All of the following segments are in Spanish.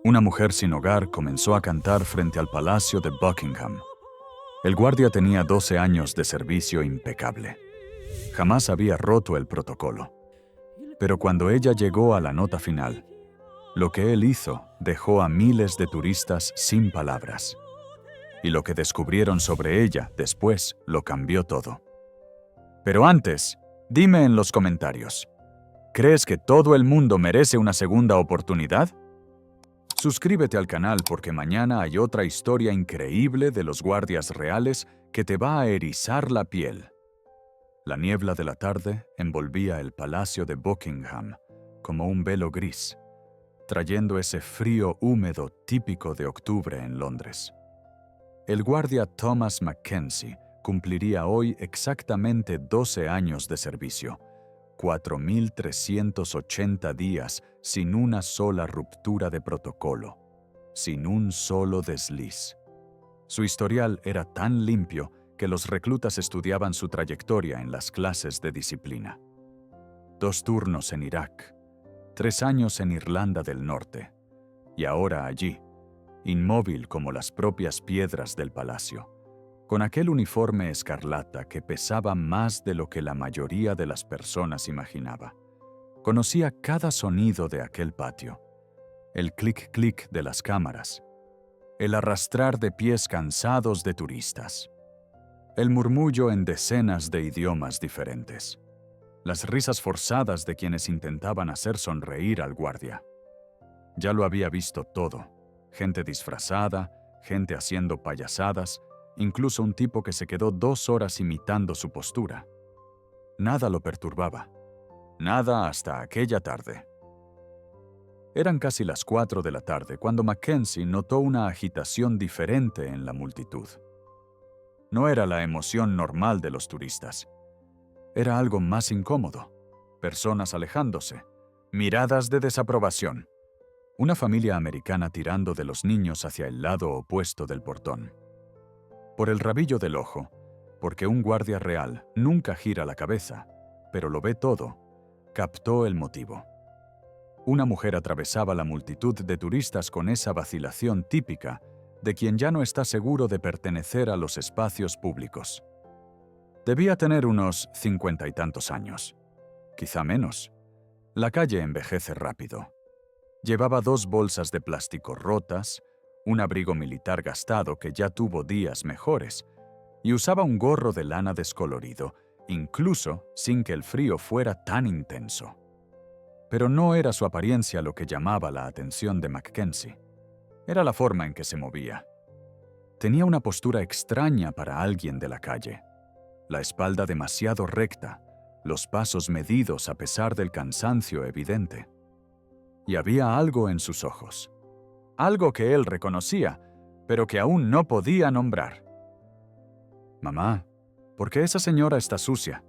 Una mujer sin hogar comenzó a cantar frente al palacio de Buckingham. El guardia tenía 12 años de servicio impecable. Jamás había roto el protocolo. Pero cuando ella llegó a la nota final, lo que él hizo dejó a miles de turistas sin palabras. Y lo que descubrieron sobre ella después lo cambió todo. Pero antes, dime en los comentarios, ¿crees que todo el mundo merece una segunda oportunidad? Suscríbete al canal porque mañana hay otra historia increíble de los guardias reales que te va a erizar la piel. La niebla de la tarde envolvía el palacio de Buckingham como un velo gris, trayendo ese frío húmedo típico de octubre en Londres. El guardia Thomas Mackenzie cumpliría hoy exactamente 12 años de servicio, 4.380 días sin una sola ruptura de protocolo, sin un solo desliz. Su historial era tan limpio que los reclutas estudiaban su trayectoria en las clases de disciplina. 2 turnos en Irak, 3 años en Irlanda del Norte, y ahora allí, inmóvil como las propias piedras del palacio, con aquel uniforme escarlata que pesaba más de lo que la mayoría de las personas imaginaba. Conocía cada sonido de aquel patio, el clic-clic de las cámaras, el arrastrar de pies cansados de turistas, el murmullo en decenas de idiomas diferentes, las risas forzadas de quienes intentaban hacer sonreír al guardia. Ya lo había visto todo, gente disfrazada, gente haciendo payasadas, incluso un tipo que se quedó 2 horas imitando su postura. Nada lo perturbaba. Nada hasta aquella tarde. Eran casi las 4 de la tarde cuando Mackenzie notó una agitación diferente en la multitud. No era la emoción normal de los turistas. Era algo más incómodo. Personas alejándose, miradas de desaprobación. Una familia americana tirando de los niños hacia el lado opuesto del portón. Por el rabillo del ojo, porque un guardia real nunca gira la cabeza, pero lo ve todo, captó el motivo. Una mujer atravesaba la multitud de turistas con esa vacilación típica de quien ya no está seguro de pertenecer a los espacios públicos. Debía tener unos 50 y tantos años, quizá menos. La calle envejece rápido. Llevaba 2 bolsas de plástico rotas, un abrigo militar gastado que ya tuvo días mejores, y usaba un gorro de lana descolorido, incluso sin que el frío fuera tan intenso. Pero no era su apariencia lo que llamaba la atención de Mackenzie. Era la forma en que se movía. Tenía una postura extraña para alguien de la calle. La espalda demasiado recta, los pasos medidos a pesar del cansancio evidente. Y había algo en sus ojos. Algo que él reconocía, pero que aún no podía nombrar. «Mamá, ¿por qué esa señora está sucia?»,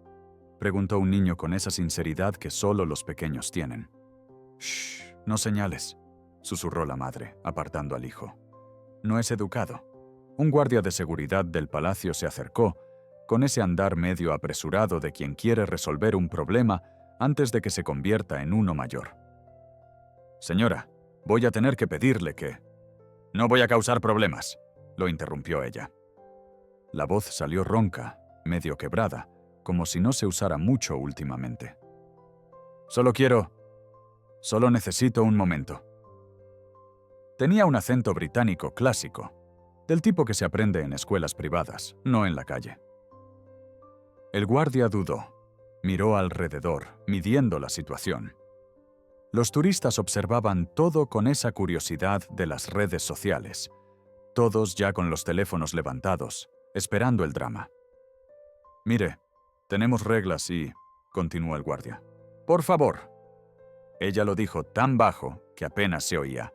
preguntó un niño con esa sinceridad que solo los pequeños tienen. «Shh, no señales», susurró la madre, apartando al hijo. «No es educado». Un guardia de seguridad del palacio se acercó, con ese andar medio apresurado de quien quiere resolver un problema antes de que se convierta en uno mayor. «Señora, voy a tener que pedirle que...». «No voy a causar problemas», lo interrumpió ella. La voz salió ronca, medio quebrada, como si no se usara mucho últimamente. Solo necesito un momento». Tenía un acento británico clásico, del tipo que se aprende en escuelas privadas, no en la calle. El guardia dudó, miró alrededor, midiendo la situación. Los turistas observaban todo con esa curiosidad de las redes sociales, todos ya con los teléfonos levantados, esperando el drama. «Mire, tenemos reglas y...», continuó el guardia. «Por favor». Ella lo dijo tan bajo que apenas se oía.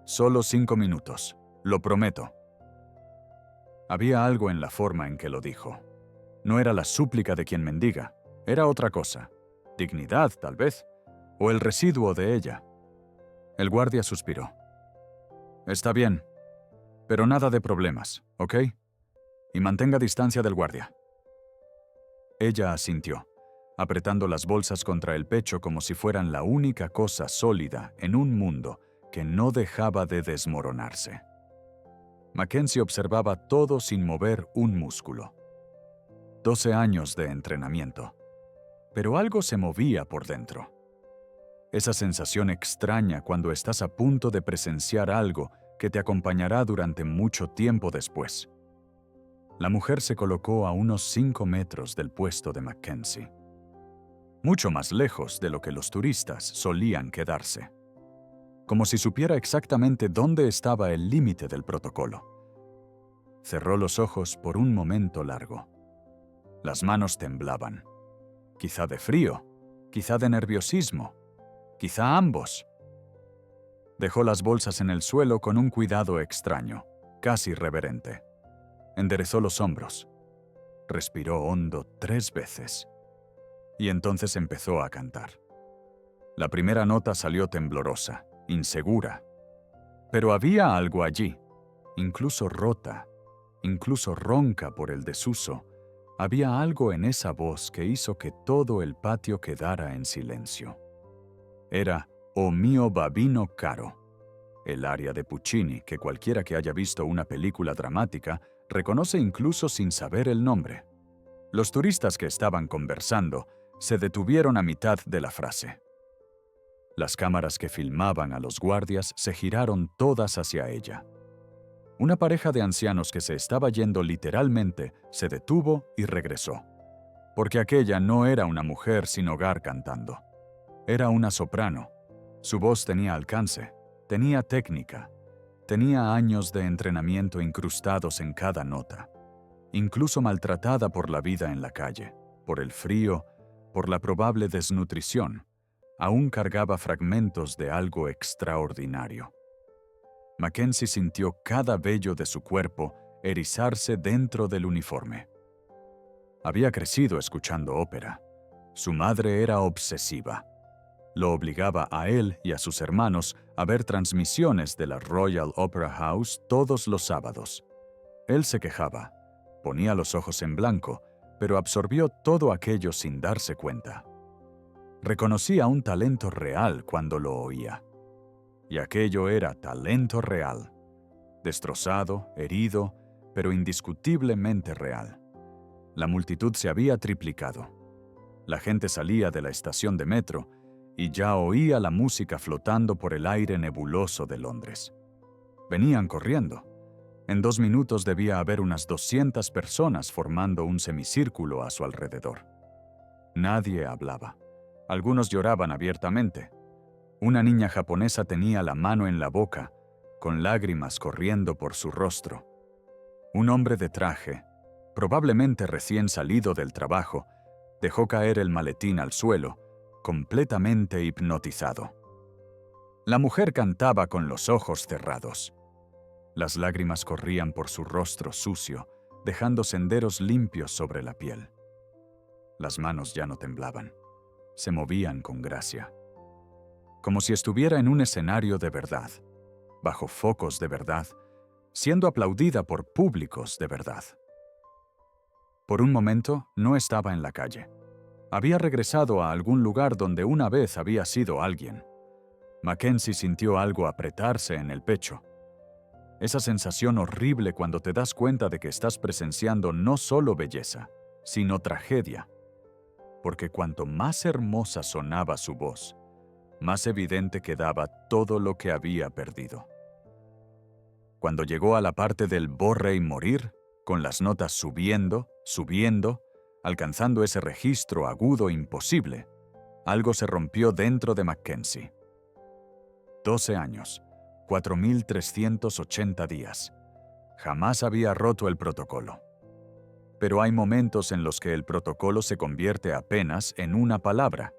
«Solo 5 minutos, lo prometo». Había algo en la forma en que lo dijo. No era la súplica de quien mendiga, era otra cosa. Dignidad, tal vez, o el residuo de ella. El guardia suspiró. «Está bien, pero nada de problemas, ¿ok? Y mantenga distancia del guardia». Ella asintió, apretando las bolsas contra el pecho como si fueran la única cosa sólida en un mundo que no dejaba de desmoronarse. Mackenzie observaba todo sin mover un músculo. 12 años de entrenamiento. Pero algo se movía por dentro. Esa sensación extraña cuando estás a punto de presenciar algo que te acompañará durante mucho tiempo después. La mujer se colocó a unos 5 metros del puesto de Mackenzie, mucho más lejos de lo que los turistas solían quedarse, como si supiera exactamente dónde estaba el límite del protocolo. Cerró los ojos por un momento largo. Las manos temblaban, quizá de frío, quizá de nerviosismo, quizá ambos. Dejó las bolsas en el suelo con un cuidado extraño, casi reverente. Enderezó los hombros. Respiró hondo 3 veces. Y entonces empezó a cantar. La primera nota salió temblorosa, insegura. Pero había algo allí, incluso rota, incluso ronca por el desuso. Había algo en esa voz que hizo que todo el patio quedara en silencio. Era O mio babino caro, el aria de Puccini que cualquiera que haya visto una película dramática reconoce incluso sin saber el nombre. Los turistas que estaban conversando se detuvieron a mitad de la frase. Las cámaras que filmaban a los guardias se giraron todas hacia ella. Una pareja de ancianos que se estaba yendo literalmente se detuvo y regresó, porque aquella no era una mujer sin hogar cantando. Era una soprano. Su voz tenía alcance, tenía técnica, tenía años de entrenamiento incrustados en cada nota, incluso maltratada por la vida en la calle, por el frío, por la probable desnutrición, aún cargaba fragmentos de algo extraordinario. Mackenzie sintió cada vello de su cuerpo erizarse dentro del uniforme. Había crecido escuchando ópera. Su madre era obsesiva. Lo obligaba a él y a sus hermanos a ver transmisiones de la Royal Opera House todos los sábados. Él se quejaba, ponía los ojos en blanco, pero absorbió todo aquello sin darse cuenta. Reconocía un talento real cuando lo oía. Y aquello era talento real. Destrozado, herido, pero indiscutiblemente real. La multitud se había triplicado. La gente salía de la estación de metro y ya oía la música flotando por el aire nebuloso de Londres. Venían corriendo. En 2 minutos debía haber unas 200 personas formando un semicírculo a su alrededor. Nadie hablaba. Algunos lloraban abiertamente. Una niña japonesa tenía la mano en la boca, con lágrimas corriendo por su rostro. Un hombre de traje, probablemente recién salido del trabajo, dejó caer el maletín al suelo, completamente hipnotizado. La mujer cantaba con los ojos cerrados. Las lágrimas corrían por su rostro sucio, dejando senderos limpios sobre la piel. Las manos ya no temblaban, se movían con gracia. Como si estuviera en un escenario de verdad, bajo focos de verdad, siendo aplaudida por públicos de verdad. Por un momento no estaba en la calle. Había regresado a algún lugar donde una vez había sido alguien. Mackenzie sintió algo apretarse en el pecho. Esa sensación horrible cuando te das cuenta de que estás presenciando no solo belleza, sino tragedia. Porque cuanto más hermosa sonaba su voz, más evidente quedaba todo lo que había perdido. Cuando llegó a la parte del borre y morir, con las notas subiendo, alcanzando ese registro agudo imposible, algo se rompió dentro de Mackenzie. 12 años, 4.380 días. Jamás había roto el protocolo. Pero hay momentos en los que el protocolo se convierte apenas en una palabra.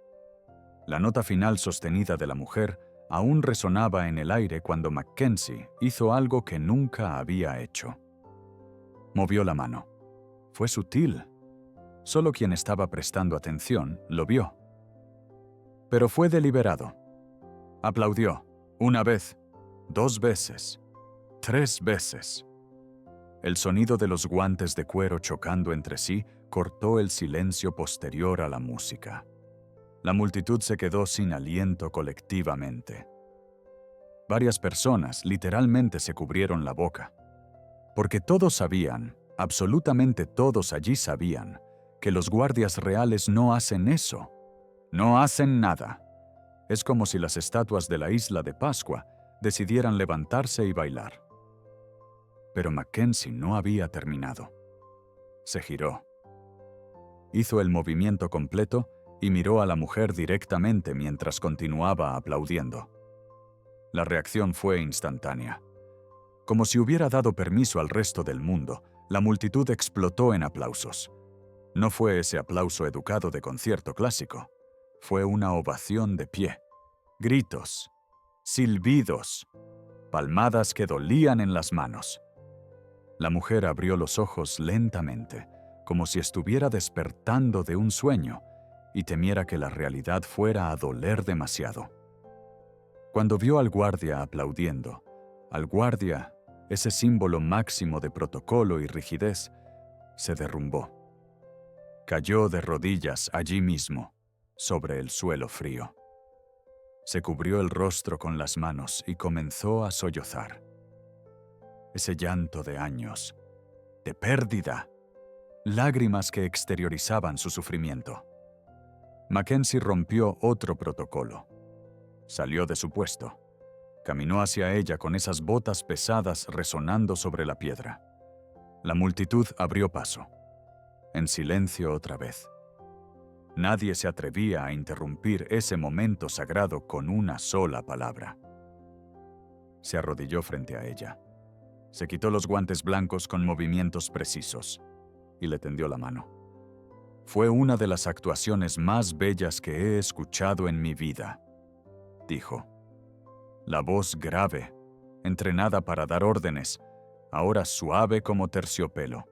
La nota final sostenida de la mujer aún resonaba en el aire cuando Mackenzie hizo algo que nunca había hecho. Movió la mano. Fue sutil. Solo quien estaba prestando atención lo vio. Pero fue deliberado. Aplaudió. 1 vez, 2 veces, 3 veces. El sonido de los guantes de cuero chocando entre sí cortó el silencio posterior a la música. La multitud se quedó sin aliento colectivamente. Varias personas literalmente se cubrieron la boca, porque todos sabían, absolutamente todos allí sabían, que los guardias reales no hacen eso. No hacen nada. Es como si las estatuas de la isla de Pascua decidieran levantarse y bailar. Pero Mackenzie no había terminado. Se giró. Hizo el movimiento completo y miró a la mujer directamente mientras continuaba aplaudiendo. La reacción fue instantánea. Como si hubiera dado permiso al resto del mundo, la multitud explotó en aplausos. No fue ese aplauso educado de concierto clásico. Fue una ovación de pie. Gritos, silbidos, palmadas que dolían en las manos. La mujer abrió los ojos lentamente, como si estuviera despertando de un sueño y temiera que la realidad fuera a doler demasiado. Cuando vio al guardia aplaudiendo, al guardia, ese símbolo máximo de protocolo y rigidez, se derrumbó. Cayó de rodillas allí mismo, sobre el suelo frío. Se cubrió el rostro con las manos y comenzó a sollozar. Ese llanto de años, de pérdida, lágrimas que exteriorizaban su sufrimiento. Mackenzie rompió otro protocolo. Salió de su puesto. Caminó hacia ella con esas botas pesadas resonando sobre la piedra. La multitud abrió paso. En silencio otra vez. Nadie se atrevía a interrumpir ese momento sagrado con una sola palabra. Se arrodilló frente a ella. Se quitó los guantes blancos con movimientos precisos y le tendió la mano. Fue una de las actuaciones más bellas que he escuchado en mi vida, dijo. La voz grave, entrenada para dar órdenes, ahora suave como terciopelo.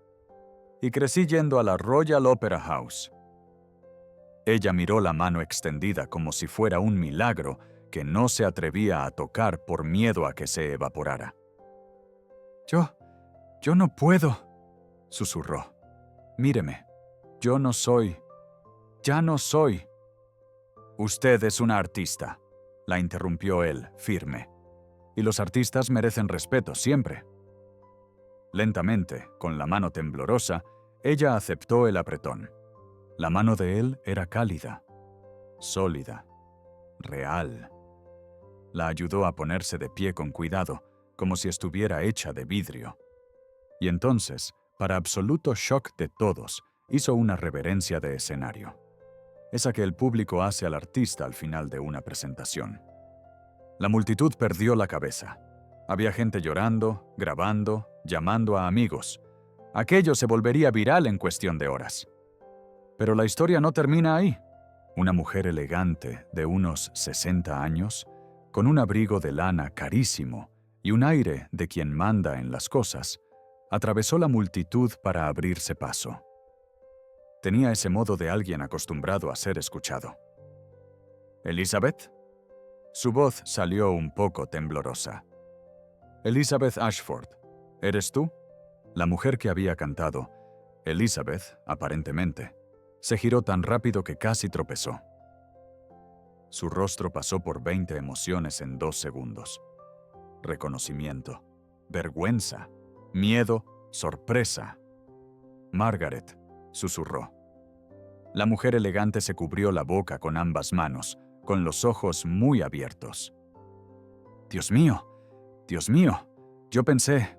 Y crecí yendo a la Royal Opera House. Ella miró la mano extendida como si fuera un milagro que no se atrevía a tocar por miedo a que se evaporara. Yo no puedo, susurró. Míreme, ya no soy. Usted es una artista, la interrumpió él, firme. Y los artistas merecen respeto siempre. Lentamente, con la mano temblorosa, ella aceptó el apretón. La mano de él era cálida, sólida, real. La ayudó a ponerse de pie con cuidado, como si estuviera hecha de vidrio. Y entonces, para absoluto shock de todos, hizo una reverencia de escenario. Esa que el público hace al artista al final de una presentación. La multitud perdió la cabeza. Había gente llorando, grabando, llamando a amigos. Aquello se volvería viral en cuestión de horas. Pero la historia no termina ahí. Una mujer elegante de unos 60 años, con un abrigo de lana carísimo y un aire de quien manda en las cosas, atravesó la multitud para abrirse paso. Tenía ese modo de alguien acostumbrado a ser escuchado. ¿Elizabeth? Su voz salió un poco temblorosa. Elizabeth Ashford, ¿eres tú? La mujer que había cantado, Elizabeth, aparentemente, se giró tan rápido que casi tropezó. Su rostro pasó por 20 emociones en 2 segundos. Reconocimiento, vergüenza, miedo, sorpresa. Margaret, susurró. La mujer elegante se cubrió la boca con ambas manos, con los ojos muy abiertos. Dios mío, yo pensé,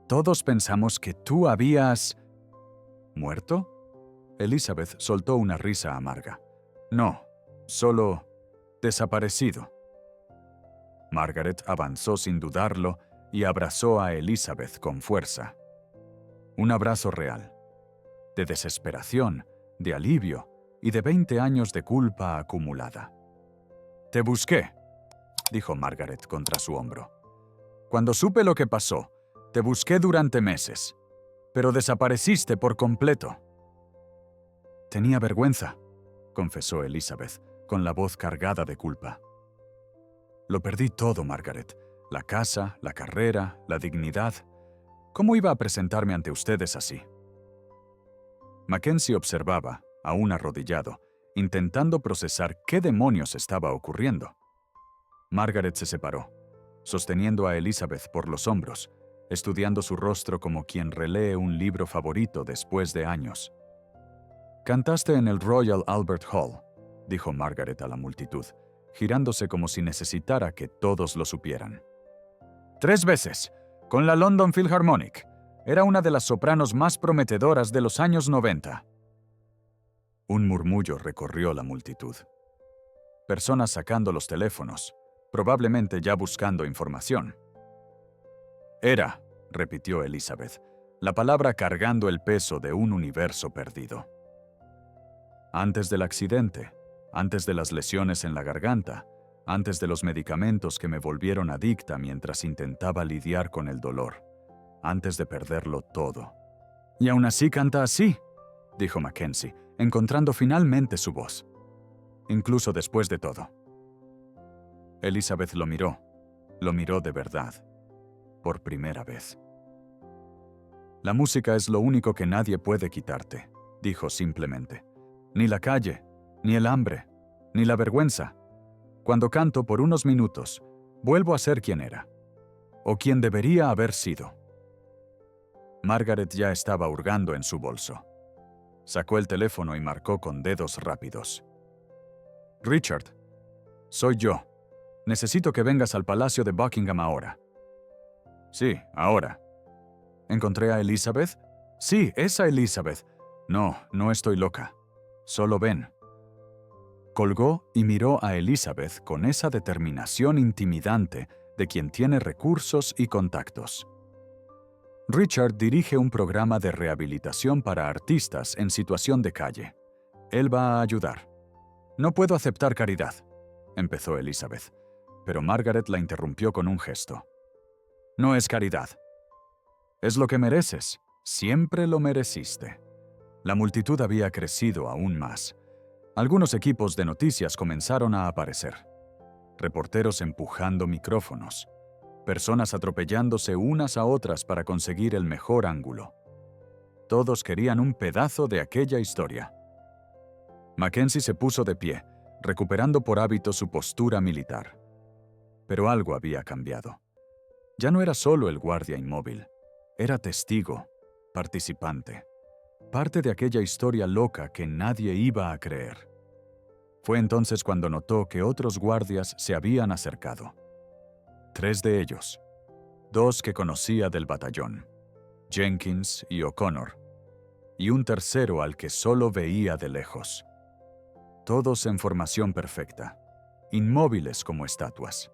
todos pensamos que tú habías... ¿Muerto? Elizabeth soltó una risa amarga. No, solo desaparecido. Margaret avanzó sin dudarlo y abrazó a Elizabeth con fuerza. Un abrazo real, de desesperación, de alivio y de 20 años de culpa acumulada. «Te busqué», dijo Margaret contra su hombro. «Cuando supe lo que pasó, te busqué durante meses, pero desapareciste por completo». «Tenía vergüenza», confesó Elizabeth, con la voz cargada de culpa. «Lo perdí todo, Margaret. La casa, la carrera, la dignidad. ¿Cómo iba a presentarme ante ustedes así?» Mackenzie observaba, aún arrodillado, intentando procesar qué demonios estaba ocurriendo. Margaret se separó. sosteniendo a Elizabeth por los hombros, estudiando su rostro como quien relee un libro favorito después de años. «Cantaste en el Royal Albert Hall», dijo Margaret a la multitud, girándose como si necesitara que todos lo supieran. «3 veces, con la London Philharmonic. Era una de las sopranos más prometedoras de los años 90. Un murmullo recorrió la multitud. Personas sacando los teléfonos, probablemente ya buscando información. «Era», repitió Elizabeth, la palabra cargando el peso de un universo perdido. «Antes del accidente, antes de las lesiones en la garganta, antes de los medicamentos que me volvieron adicta mientras intentaba lidiar con el dolor, antes de perderlo todo». «Y aún así canta así», dijo Mackenzie, encontrando finalmente su voz. «Incluso después de todo». Elizabeth lo miró de verdad, por primera vez. «La música es lo único que nadie puede quitarte», dijo simplemente. «Ni la calle, ni el hambre, ni la vergüenza. Cuando canto por unos minutos, vuelvo a ser quien era, o quien debería haber sido». Margaret ya estaba hurgando en su bolso. Sacó el teléfono y marcó con dedos rápidos. «Richard, soy yo. Necesito que vengas al Palacio de Buckingham ahora». «Sí, ahora». «¿Encontré a Elizabeth?» «Sí, esa Elizabeth». «No, no estoy loca. Solo ven». Colgó y miró a Elizabeth con esa determinación intimidante de quien tiene recursos y contactos. Richard dirige un programa de rehabilitación para artistas en situación de calle. Él va a ayudar. «No puedo aceptar caridad», empezó Elizabeth, pero Margaret la interrumpió con un gesto. «No es caridad. Es lo que mereces. Siempre lo mereciste». La multitud había crecido aún más. Algunos equipos de noticias comenzaron a aparecer. Reporteros empujando micrófonos. Personas atropellándose unas a otras para conseguir el mejor ángulo. Todos querían un pedazo de aquella historia. Mackenzie se puso de pie, recuperando por hábito su postura militar. Pero algo había cambiado. Ya no era solo el guardia inmóvil. Era testigo, participante. Parte de aquella historia loca que nadie iba a creer. Fue entonces cuando notó que otros guardias se habían acercado. 3 de ellos. 2 que conocía del batallón, Jenkins y O'Connor, y un tercero al que solo veía de lejos. Todos en formación perfecta, inmóviles como estatuas.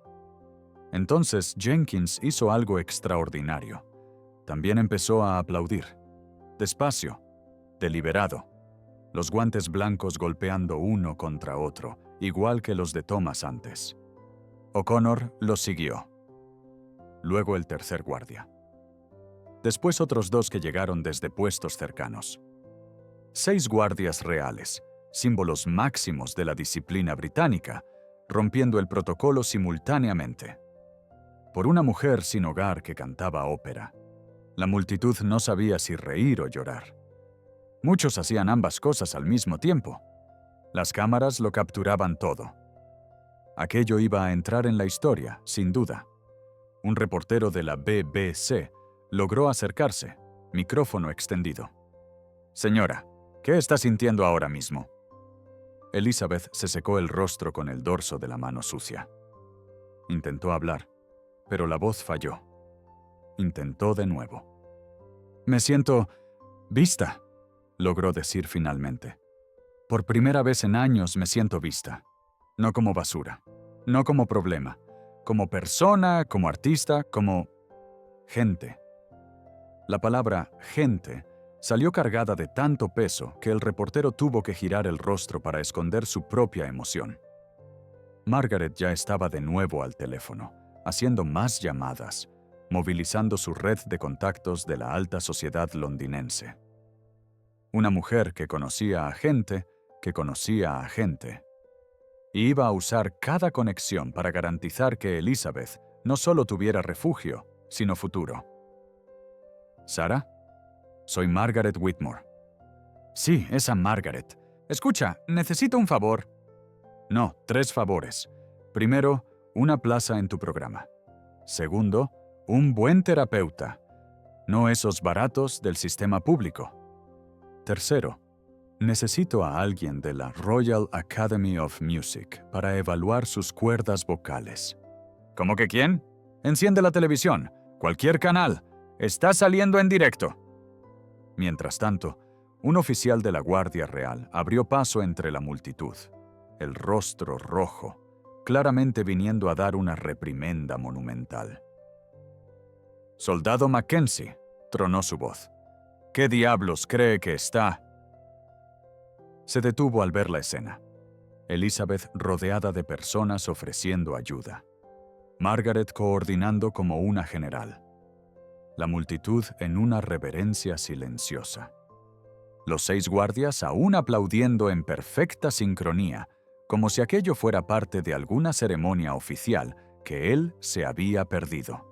Entonces Jenkins hizo algo extraordinario. También empezó a aplaudir. Despacio, deliberado, los guantes blancos golpeando uno contra otro, igual que los de Thomas antes. O'Connor los siguió. Luego el tercer guardia. Después otros 2 que llegaron desde puestos cercanos. 6 guardias reales, símbolos máximos de la disciplina británica, rompiendo el protocolo simultáneamente. Por una mujer sin hogar que cantaba ópera. La multitud no sabía si reír o llorar. Muchos hacían ambas cosas al mismo tiempo. Las cámaras lo capturaban todo. Aquello iba a entrar en la historia, sin duda. Un reportero de la BBC logró acercarse, micrófono extendido. «Señora, ¿qué está sintiendo ahora mismo?» Elizabeth se secó el rostro con el dorso de la mano sucia. Intentó hablar, pero la voz falló. Intentó de nuevo. «Me siento vista», logró decir finalmente. «Por primera vez en años me siento vista. No como basura, no como problema, como persona, como artista, como gente». La palabra gente salió cargada de tanto peso que el reportero tuvo que girar el rostro para esconder su propia emoción. Margaret ya estaba de nuevo al teléfono, haciendo más llamadas, movilizando su red de contactos de la alta sociedad londinense. Una mujer que conocía a gente que conocía a gente. Y iba a usar cada conexión para garantizar que Elizabeth no solo tuviera refugio, sino futuro. «¿Sara? Soy Margaret Whitmore». «Sí, esa Margaret. Escucha, necesito un favor». «No, 3 favores. Primero, una plaza en tu programa». Segundo, un buen terapeuta, no esos baratos del sistema público. Tercero, necesito a alguien de la Royal Academy of Music para evaluar sus cuerdas vocales. ¿Cómo que quién? Enciende la televisión, cualquier canal, está saliendo en directo. Mientras tanto, un oficial de la Guardia Real abrió paso entre la multitud, el rostro rojo, claramente viniendo a dar una reprimenda monumental. «Soldado Mackenzie», tronó su voz. «¿Qué diablos cree que está?» Se detuvo al ver la escena. Elizabeth rodeada de personas ofreciendo ayuda. Margaret coordinando como una general. La multitud en una reverencia silenciosa. Los 6 guardias aún aplaudiendo en perfecta sincronía, como si aquello fuera parte de alguna ceremonia oficial que él se había perdido.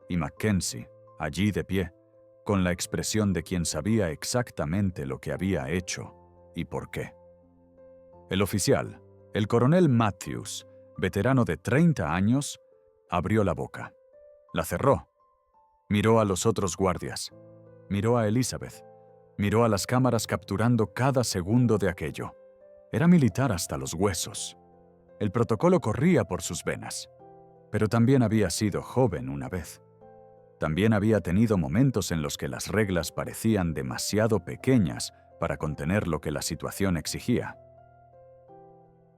Y Mackenzie, allí de pie, con la expresión de quien sabía exactamente lo que había hecho y por qué. El oficial, el coronel Matthews, veterano de 30 años, abrió la boca. La cerró. Miró a los otros guardias. Miró a Elizabeth. Miró a las cámaras capturando cada segundo de aquello. Era militar hasta los huesos. El protocolo corría por sus venas. Pero también había sido joven una vez. También había tenido momentos en los que las reglas parecían demasiado pequeñas para contener lo que la situación exigía.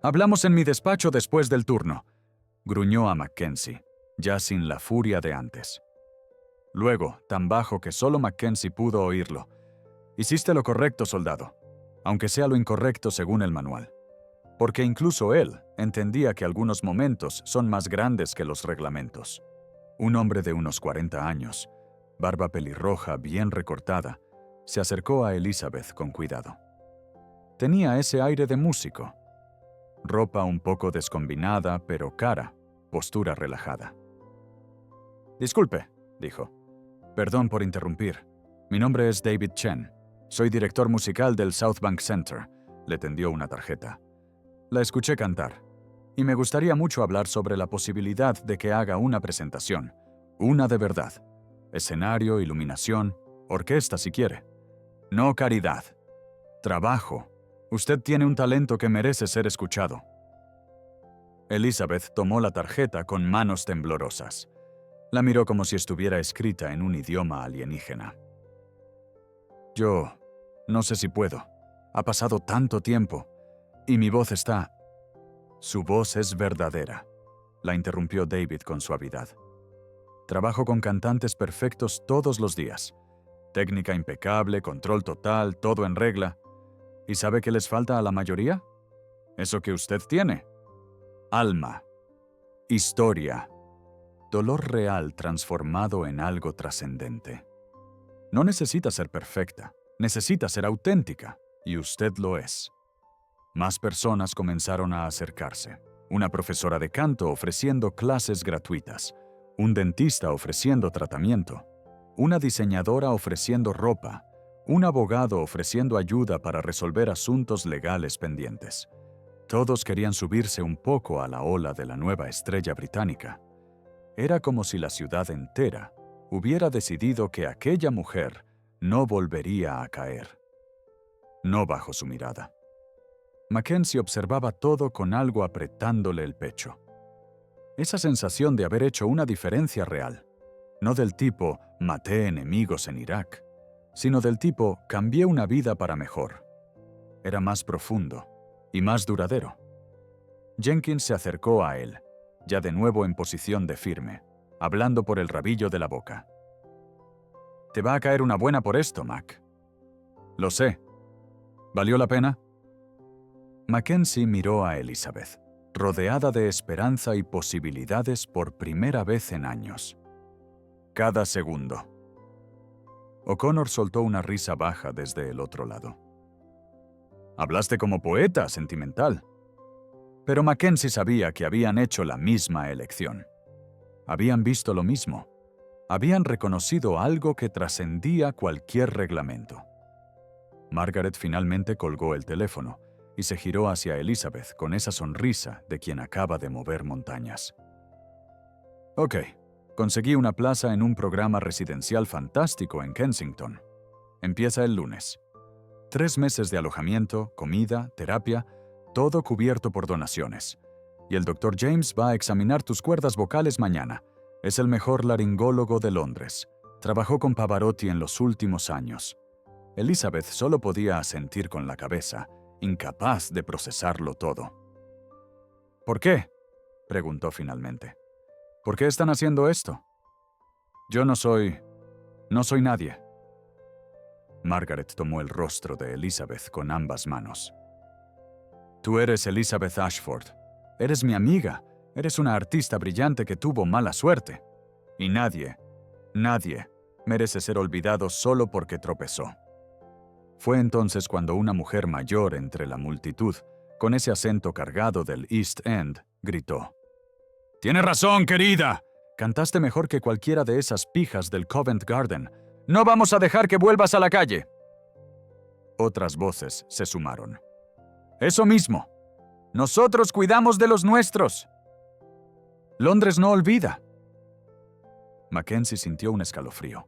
«Hablamos en mi despacho después del turno», gruñó a Mackenzie, ya sin la furia de antes. Luego, tan bajo que solo Mackenzie pudo oírlo: «Hiciste lo correcto, soldado, aunque sea lo incorrecto según el manual». Porque incluso él entendía que algunos momentos son más grandes que los reglamentos. Un hombre de unos 40 años, barba pelirroja bien recortada, se acercó a Elizabeth con cuidado. Tenía ese aire de músico. Ropa un poco descombinada, pero cara, postura relajada. «Disculpe», dijo. «Perdón por interrumpir. Mi nombre es David Chen. Soy director musical del South Bank Center». Le tendió una tarjeta. «La escuché cantar, y me gustaría mucho hablar sobre la posibilidad de que haga una presentación. Una de verdad. Escenario, iluminación, orquesta si quiere. No caridad. Trabajo. Usted tiene un talento que merece ser escuchado». Elizabeth tomó la tarjeta con manos temblorosas. La miró como si estuviera escrita en un idioma alienígena. «Yo no sé si puedo. Ha pasado tanto tiempo, y mi voz está...» «Su voz es verdadera», la interrumpió David con suavidad. «Trabajo con cantantes perfectos todos los días. Técnica impecable, control total, todo en regla. ¿Y sabe qué les falta a la mayoría? Eso que usted tiene. Alma. Historia. Dolor real transformado en algo trascendente. No necesita ser perfecta, necesita ser auténtica, y usted lo es». Más personas comenzaron a acercarse. Una profesora de canto ofreciendo clases gratuitas, un dentista ofreciendo tratamiento, una diseñadora ofreciendo ropa, un abogado ofreciendo ayuda para resolver asuntos legales pendientes. Todos querían subirse un poco a la ola de la nueva estrella británica. Era como si la ciudad entera hubiera decidido que aquella mujer no volvería a caer. No bajo su mirada. Mackenzie observaba todo con algo apretándole el pecho. Esa sensación de haber hecho una diferencia real. No del tipo «maté enemigos en Irak», sino del tipo «cambié una vida para mejor». Era más profundo y más duradero. Jenkins se acercó a él, ya de nuevo en posición de firme, hablando por el rabillo de la boca. «Te va a caer una buena por esto, Mac». «Lo sé. ¿Valió la pena?» Mackenzie miró a Elizabeth, rodeada de esperanza y posibilidades por primera vez en años. «Cada segundo». O'Connor soltó una risa baja desde el otro lado. «Hablaste como poeta, sentimental». Pero Mackenzie sabía que habían hecho la misma elección. Habían visto lo mismo. Habían reconocido algo que trascendía cualquier reglamento. Margaret finalmente colgó el teléfono y se giró hacia Elizabeth con esa sonrisa de quien acaba de mover montañas. Ok, conseguí una plaza en un programa residencial fantástico en Kensington. Empieza el lunes. 3 meses de alojamiento, comida, terapia, todo cubierto por donaciones. Y el Dr. James va a examinar tus cuerdas vocales mañana. Es el mejor laringólogo de Londres. Trabajó con Pavarotti en los últimos años. Elizabeth solo podía asentir con la cabeza, incapaz de procesarlo todo. ¿Por qué?, preguntó finalmente. ¿Por qué están haciendo esto? Yo no soy nadie. Margaret tomó el rostro de Elizabeth con ambas manos. Tú eres Elizabeth Ashford. Eres mi amiga. Eres una artista brillante que tuvo mala suerte. Y nadie merece ser olvidado solo porque tropezó. Fue entonces cuando una mujer mayor entre la multitud, con ese acento cargado del East End, gritó: «¡Tienes razón, querida! Cantaste mejor que cualquiera de esas pijas del Covent Garden. ¡No vamos a dejar que vuelvas a la calle!». Otras voces se sumaron. «Eso mismo. Nosotros cuidamos de los nuestros. Londres no olvida». Mackenzie sintió un escalofrío.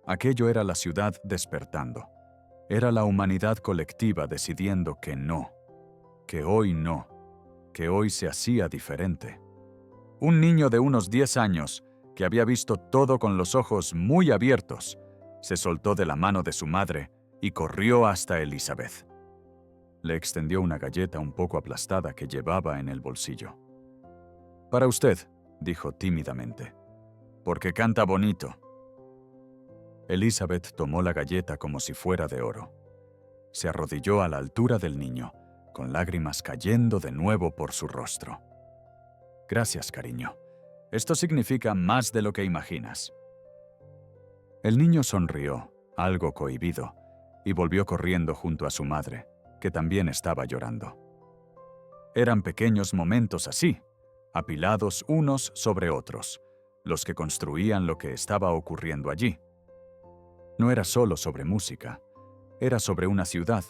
Aquello era la ciudad despertando. Era la humanidad colectiva decidiendo que no, que hoy se hacía diferente. Un niño de unos 10 años, que había visto todo con los ojos muy abiertos, se soltó de la mano de su madre y corrió hasta Elizabeth. Le extendió una galleta un poco aplastada que llevaba en el bolsillo. «Para usted», dijo tímidamente, «porque canta bonito». Elizabeth tomó la galleta como si fuera de oro. Se arrodilló a la altura del niño, con lágrimas cayendo de nuevo por su rostro. «Gracias, cariño. Esto significa más de lo que imaginas». El niño sonrió, algo cohibido, y volvió corriendo junto a su madre, que también estaba llorando. Eran pequeños momentos así, apilados unos sobre otros, los que construían lo que estaba ocurriendo allí. No era solo sobre música, era sobre una ciudad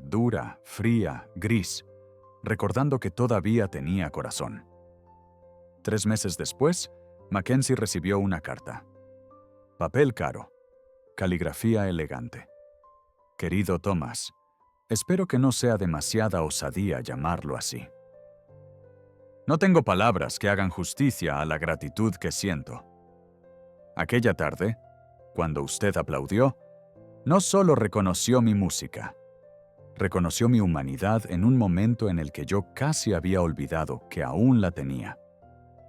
dura, fría, gris, recordando que todavía tenía corazón. 3 meses después, Mackenzie recibió una carta. Papel caro, caligrafía elegante. Querido Thomas, espero que no sea demasiada osadía llamarlo así. No tengo palabras que hagan justicia a la gratitud que siento. Aquella tarde, cuando usted aplaudió, no solo reconoció mi música, reconoció mi humanidad en un momento en el que yo casi había olvidado que aún la tenía.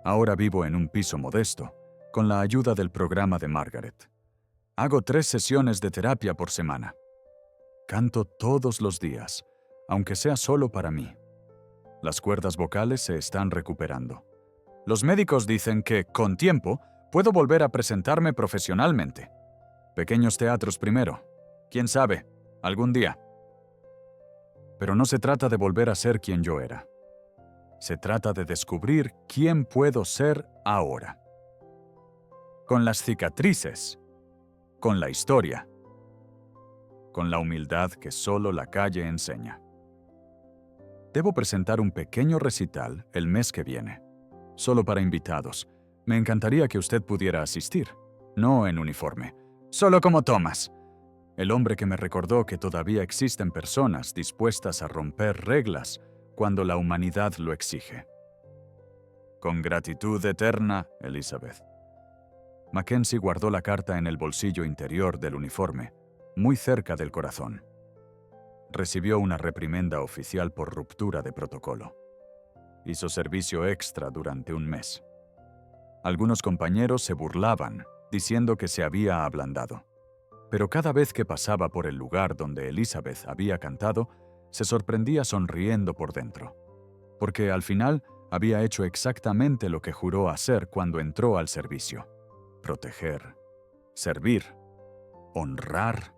Ahora vivo en un piso modesto, con la ayuda del programa de Margaret. Hago 3 sesiones de terapia por semana. Canto todos los días, aunque sea solo para mí. Las cuerdas vocales se están recuperando. Los médicos dicen que, con tiempo, puedo volver a presentarme profesionalmente. Pequeños teatros primero. ¿Quién sabe? Algún día. Pero no se trata de volver a ser quien yo era. Se trata de descubrir quién puedo ser ahora. Con las cicatrices, con la historia, con la humildad que solo la calle enseña. Debo presentar un pequeño recital el mes que viene, solo para invitados. Me encantaría que usted pudiera asistir, no en uniforme, solo como Thomas, el hombre que me recordó que todavía existen personas dispuestas a romper reglas cuando la humanidad lo exige. Con gratitud eterna, Elizabeth. Mackenzie guardó la carta en el bolsillo interior del uniforme, muy cerca del corazón. Recibió una reprimenda oficial por ruptura de protocolo. Hizo servicio extra durante un mes. Algunos compañeros se burlaban, diciendo que se había ablandado. Pero cada vez que pasaba por el lugar donde Elizabeth había cantado, se sorprendía sonriendo por dentro, porque al final había hecho exactamente lo que juró hacer cuando entró al servicio: proteger, servir, honrar.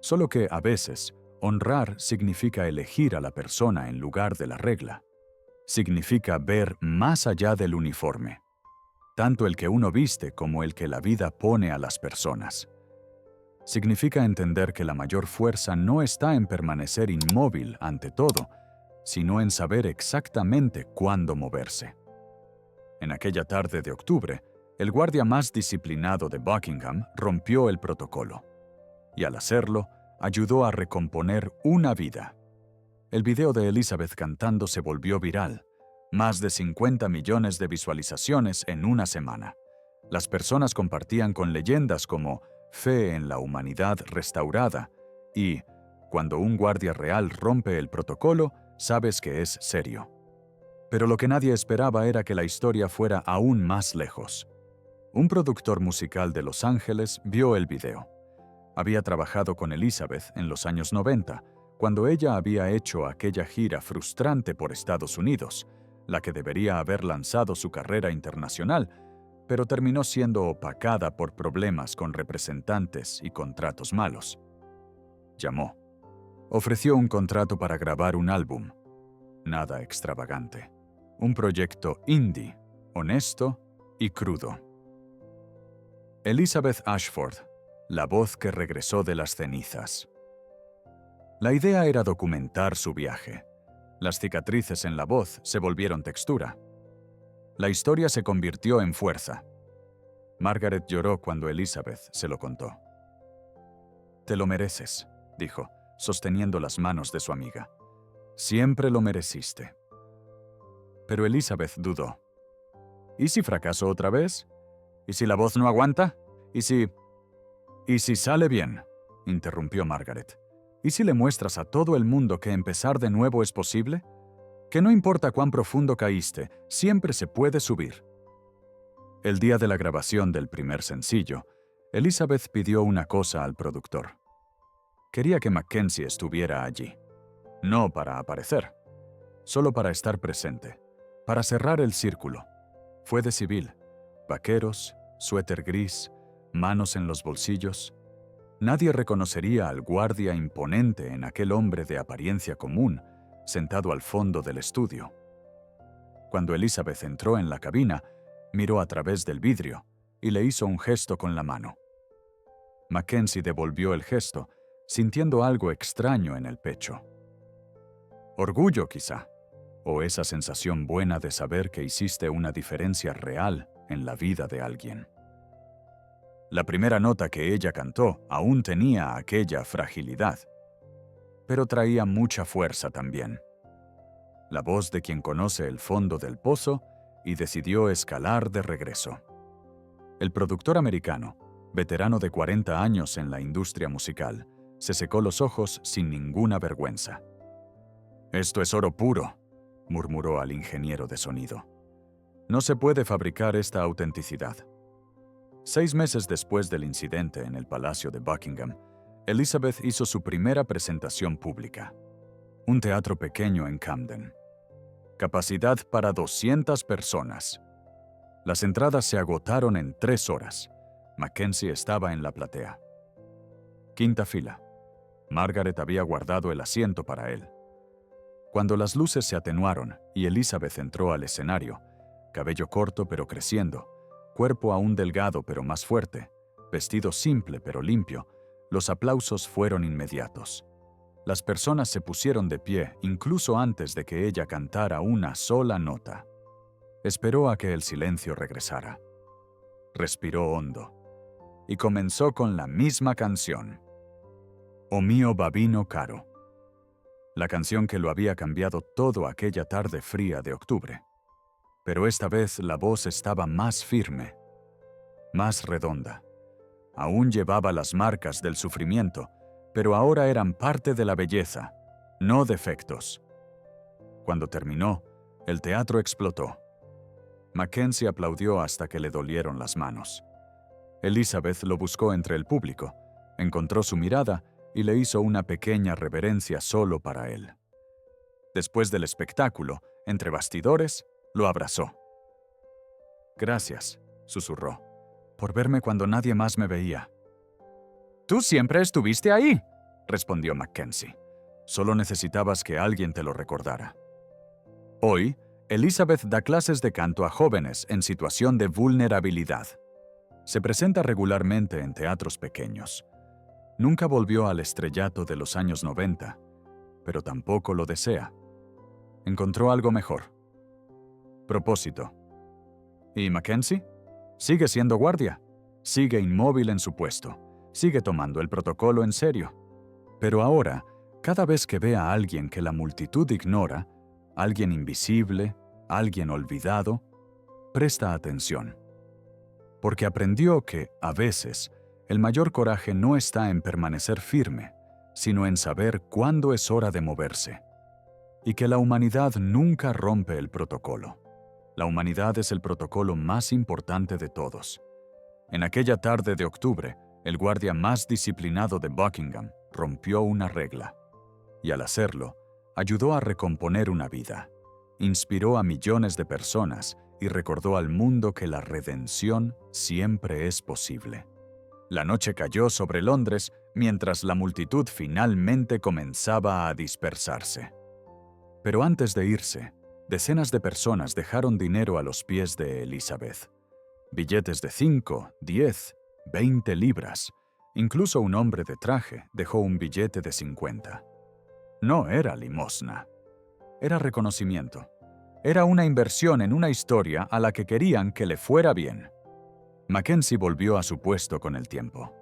Solo que a veces, honrar significa elegir a la persona en lugar de la regla. Significa ver más allá del uniforme, tanto el que uno viste como el que la vida pone a las personas. Significa entender que la mayor fuerza no está en permanecer inmóvil ante todo, sino en saber exactamente cuándo moverse. En aquella tarde de octubre, el guardia más disciplinado de Buckingham rompió el protocolo, y al hacerlo, ayudó a recomponer una vida. El video de Elizabeth cantando se volvió viral, más de 50 millones de visualizaciones en una semana. Las personas compartían con leyendas como "Fe en la humanidad restaurada" y "Cuando un guardia real rompe el protocolo, sabes que es serio". Pero lo que nadie esperaba era que la historia fuera aún más lejos. Un productor musical de Los Ángeles vio el video. Había trabajado con Elizabeth en los años 90, cuando ella había hecho aquella gira frustrante por Estados Unidos, la que debería haber lanzado su carrera internacional, pero terminó siendo opacada por problemas con representantes y contratos malos. Llamó. Ofreció un contrato para grabar un álbum. Nada extravagante. Un proyecto indie, honesto y crudo. Elizabeth Ashford, la voz que regresó de las cenizas. La idea era documentar su viaje. Las cicatrices en la voz se volvieron textura. La historia se convirtió en fuerza. Margaret lloró cuando Elizabeth se lo contó. «Te lo mereces», dijo, sosteniendo las manos de su amiga. «Siempre lo mereciste». Pero Elizabeth dudó. ¿Y si fracaso otra vez? ¿Y si la voz no aguanta? ¿Y si sale bien?», interrumpió Margaret. «¿Y si le muestras a todo el mundo que empezar de nuevo es posible? Que no importa cuán profundo caíste, siempre se puede subir». El día de la grabación del primer sencillo, Elizabeth pidió una cosa al productor. Quería que Mackenzie estuviera allí. No para aparecer, solo para estar presente, para cerrar el círculo. Fue de civil, vaqueros, suéter gris, manos en los bolsillos. Nadie reconocería al guardia imponente en aquel hombre de apariencia común, sentado al fondo del estudio. Cuando Elizabeth entró en la cabina, miró a través del vidrio y le hizo un gesto con la mano. Mackenzie devolvió el gesto, sintiendo algo extraño en el pecho. Orgullo, quizá, o esa sensación buena de saber que hiciste una diferencia real en la vida de alguien. La primera nota que ella cantó aún tenía aquella fragilidad, pero traía mucha fuerza también. La voz de quien conoce el fondo del pozo y decidió escalar de regreso. El productor americano, veterano de 40 años en la industria musical, se secó los ojos sin ninguna vergüenza. «Esto es oro puro», murmuró al ingeniero de sonido. «No se puede fabricar esta autenticidad». 6 meses después del incidente en el Palacio de Buckingham, Elizabeth hizo su primera presentación pública. Un teatro pequeño en Camden. Capacidad para 200 personas. Las entradas se agotaron en 3 horas. Mackenzie estaba en la platea. Quinta fila. Margaret había guardado el asiento para él. Cuando las luces se atenuaron y Elizabeth entró al escenario, cabello corto pero creciendo, cuerpo aún delgado pero más fuerte, vestido simple pero limpio, los aplausos fueron inmediatos. Las personas se pusieron de pie incluso antes de que ella cantara una sola nota. Esperó a que el silencio regresara. Respiró hondo y comenzó con la misma canción. «O mio babino caro», la canción que lo había cambiado todo aquella tarde fría de octubre. Pero esta vez la voz estaba más firme, más redonda. Aún llevaba las marcas del sufrimiento, pero ahora eran parte de la belleza, no defectos. Cuando terminó, el teatro explotó. Mackenzie aplaudió hasta que le dolieron las manos. Elizabeth lo buscó entre el público, encontró su mirada y le hizo una pequeña reverencia solo para él. Después del espectáculo, entre bastidores, lo abrazó. «Gracias», susurró, «por verme cuando nadie más me veía». «Tú siempre estuviste ahí», respondió Mackenzie. «Solo necesitabas que alguien te lo recordara». Hoy, Elizabeth da clases de canto a jóvenes en situación de vulnerabilidad. Se presenta regularmente en teatros pequeños. Nunca volvió al estrellato de los años 90, pero tampoco lo desea. Encontró algo mejor. Propósito. ¿Y Mackenzie? Sigue siendo guardia. Sigue inmóvil en su puesto. Sigue tomando el protocolo en serio. Pero ahora, cada vez que ve a alguien que la multitud ignora, alguien invisible, alguien olvidado, presta atención. Porque aprendió que, a veces, el mayor coraje no está en permanecer firme, sino en saber cuándo es hora de moverse. Y que la humanidad nunca rompe el protocolo. La humanidad es el protocolo más importante de todos. En aquella tarde de octubre, el guardia más disciplinado de Buckingham rompió una regla. Y al hacerlo, ayudó a recomponer una vida. Inspiró a millones de personas y recordó al mundo que la redención siempre es posible. La noche cayó sobre Londres mientras la multitud finalmente comenzaba a dispersarse. Pero antes de irse, decenas de personas dejaron dinero a los pies de Elizabeth. Billetes de 5, 10, 20 libras. Incluso un hombre de traje dejó un billete de 50. No era limosna. Era reconocimiento. Era una inversión en una historia a la que querían que le fuera bien. Mackenzie volvió a su puesto con el tiempo.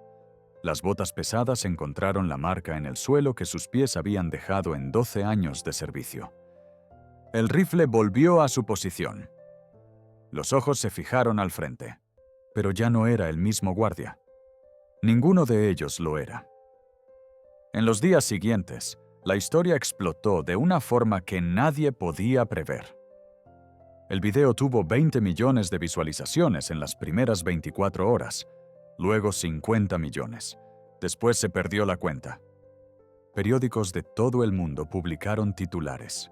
Las botas pesadas encontraron la marca en el suelo que sus pies habían dejado en 12 años de servicio. El rifle volvió a su posición. Los ojos se fijaron al frente, pero ya no era el mismo guardia. Ninguno de ellos lo era. En los días siguientes, la historia explotó de una forma que nadie podía prever. El video tuvo 20 millones de visualizaciones en las primeras 24 horas, luego 50 millones. Después se perdió la cuenta. Periódicos de todo el mundo publicaron titulares.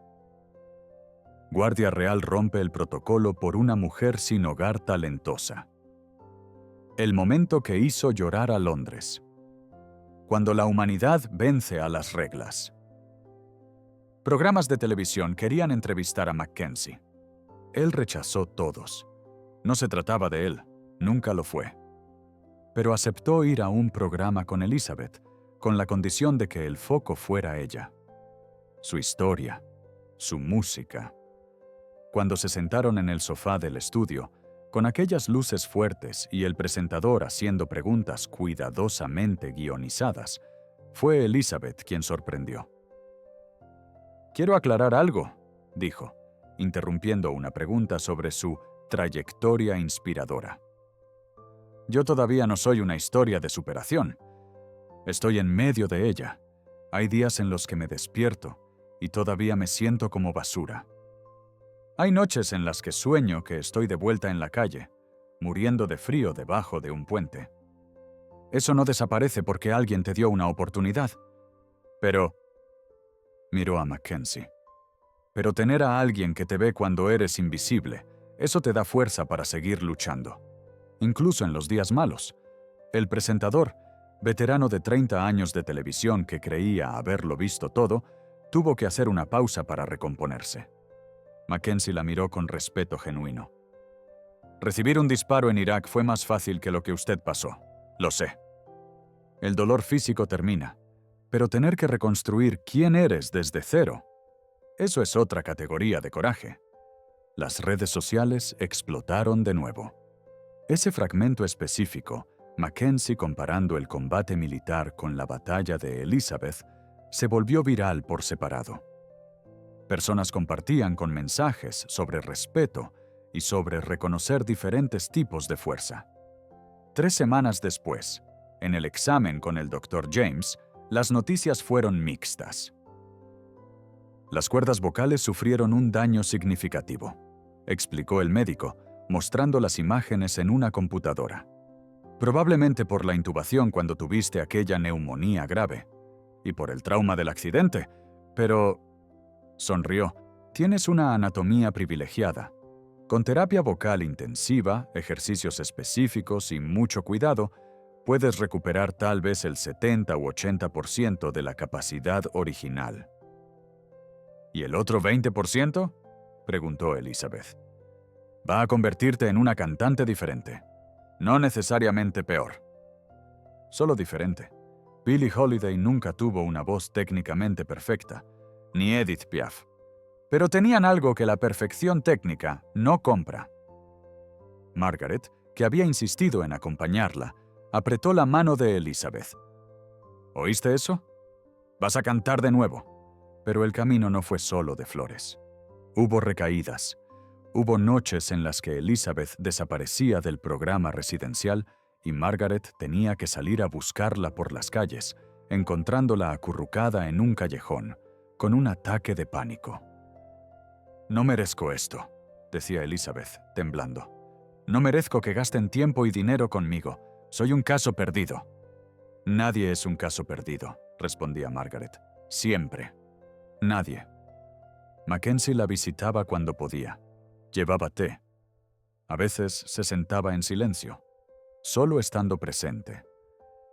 Guardia Real rompe el protocolo por una mujer sin hogar talentosa. El momento que hizo llorar a Londres. Cuando la humanidad vence a las reglas. Programas de televisión querían entrevistar a Mackenzie. Él rechazó todos. No se trataba de él, nunca lo fue. Pero aceptó ir a un programa con Elizabeth, con la condición de que el foco fuera ella. Su historia, su música. Cuando se sentaron en el sofá del estudio, con aquellas luces fuertes y el presentador haciendo preguntas cuidadosamente guionizadas, fue Elizabeth quien sorprendió. «Quiero aclarar algo», dijo, interrumpiendo una pregunta sobre su trayectoria inspiradora. «Yo todavía no soy una historia de superación. Estoy en medio de ella. Hay días en los que me despierto y todavía me siento como basura. Hay noches en las que sueño que estoy de vuelta en la calle, muriendo de frío debajo de un puente. Eso no desaparece porque alguien te dio una oportunidad. Pero...» Miró a Mackenzie. «Pero tener a alguien que te ve cuando eres invisible, eso te da fuerza para seguir luchando. Incluso en los días malos». El presentador, veterano de 30 años de televisión que creía haberlo visto todo, tuvo que hacer una pausa para recomponerse. Mackenzie la miró con respeto genuino. «Recibir un disparo en Irak fue más fácil que lo que usted pasó. Lo sé. El dolor físico termina, pero tener que reconstruir quién eres desde cero, eso es otra categoría de coraje». Las redes sociales explotaron de nuevo. Ese fragmento específico, Mackenzie comparando el combate militar con la batalla de Elizabeth, se volvió viral por separado. Personas compartían con mensajes sobre respeto y sobre reconocer diferentes tipos de fuerza. 3 semanas después, en el examen con el Dr. James, las noticias fueron mixtas. Las cuerdas vocales sufrieron un daño significativo, explicó el médico, mostrando las imágenes en una computadora. Probablemente por la intubación cuando tuviste aquella neumonía grave, y por el trauma del accidente, pero... Sonrió. Tienes una anatomía privilegiada. Con terapia vocal intensiva, ejercicios específicos y mucho cuidado, puedes recuperar tal vez el 70 u 80% de la capacidad original. ¿Y el otro 20%? Preguntó Elizabeth. Va a convertirte en una cantante diferente. No necesariamente peor. Solo diferente. Billie Holiday nunca tuvo una voz técnicamente perfecta, ni Edith Piaf. Pero tenían algo que la perfección técnica no compra. Margaret, que había insistido en acompañarla, apretó la mano de Elizabeth. ¿Oíste eso? Vas a cantar de nuevo. Pero el camino no fue solo de flores. Hubo recaídas. Hubo noches en las que Elizabeth desaparecía del programa residencial y Margaret tenía que salir a buscarla por las calles, encontrándola acurrucada en un callejón, con un ataque de pánico. «No merezco esto», decía Elizabeth, temblando. «No merezco que gasten tiempo y dinero conmigo. Soy un caso perdido». «Nadie es un caso perdido», respondía Margaret. «Siempre. Nadie». Mackenzie la visitaba cuando podía. Llevaba té. A veces se sentaba en silencio, solo estando presente.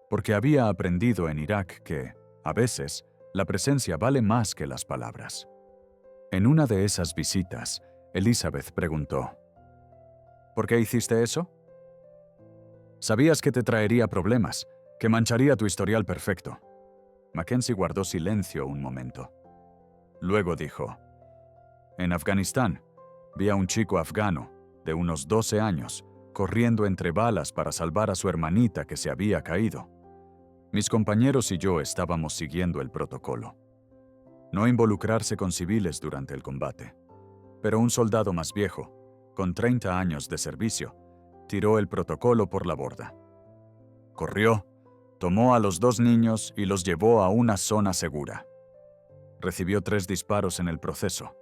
Porque había aprendido en Irak que, a veces, la presencia vale más que las palabras. En una de esas visitas, Elizabeth preguntó: «¿Por qué hiciste eso?» «Sabías que te traería problemas, que mancharía tu historial perfecto». Mackenzie guardó silencio un momento. Luego dijo: «En Afganistán, vi a un chico afgano, de unos 12 años, corriendo entre balas para salvar a su hermanita que se había caído. Mis compañeros y yo estábamos siguiendo el protocolo. No involucrarse con civiles durante el combate. Pero un soldado más viejo, con 30 años de servicio, tiró el protocolo por la borda. Corrió, tomó a los 2 niños y los llevó a una zona segura. Recibió 3 disparos en el proceso.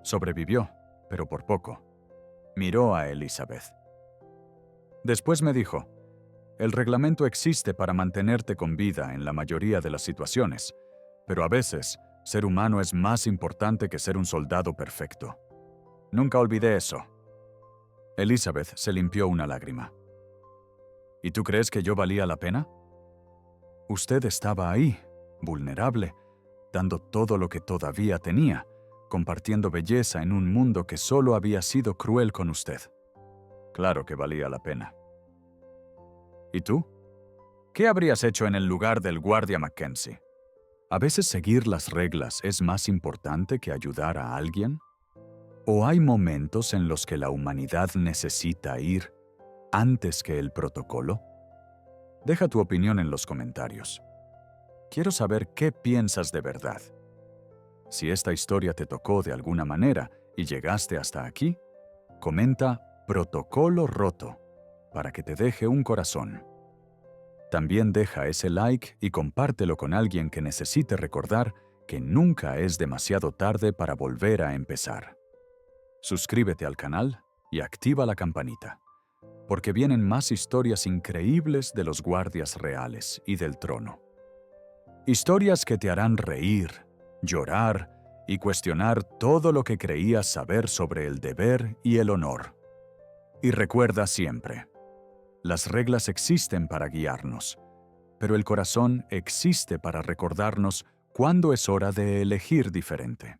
Sobrevivió, pero por poco. Miró a Elizabeth. Después me dijo: «El reglamento existe para mantenerte con vida en la mayoría de las situaciones, pero a veces, ser humano es más importante que ser un soldado perfecto». Nunca olvidé eso. Elizabeth se limpió una lágrima. «¿Y tú crees que yo valía la pena?» «Usted estaba ahí, vulnerable, dando todo lo que todavía tenía, compartiendo belleza en un mundo que solo había sido cruel con usted. Claro que valía la pena». ¿Y tú? ¿Qué habrías hecho en el lugar del guardia Mackenzie? ¿A veces seguir las reglas es más importante que ayudar a alguien? ¿O hay momentos en los que la humanidad necesita ir antes que el protocolo? Deja tu opinión en los comentarios. Quiero saber qué piensas de verdad. Si esta historia te tocó de alguna manera y llegaste hasta aquí, comenta «Protocolo roto» para que te deje un corazón. También deja ese like y compártelo con alguien que necesite recordar que nunca es demasiado tarde para volver a empezar. Suscríbete al canal y activa la campanita, porque vienen más historias increíbles de los guardias reales y del trono. Historias que te harán reír, llorar y cuestionar todo lo que creías saber sobre el deber y el honor. Y recuerda siempre: las reglas existen para guiarnos, pero el corazón existe para recordarnos cuándo es hora de elegir diferente.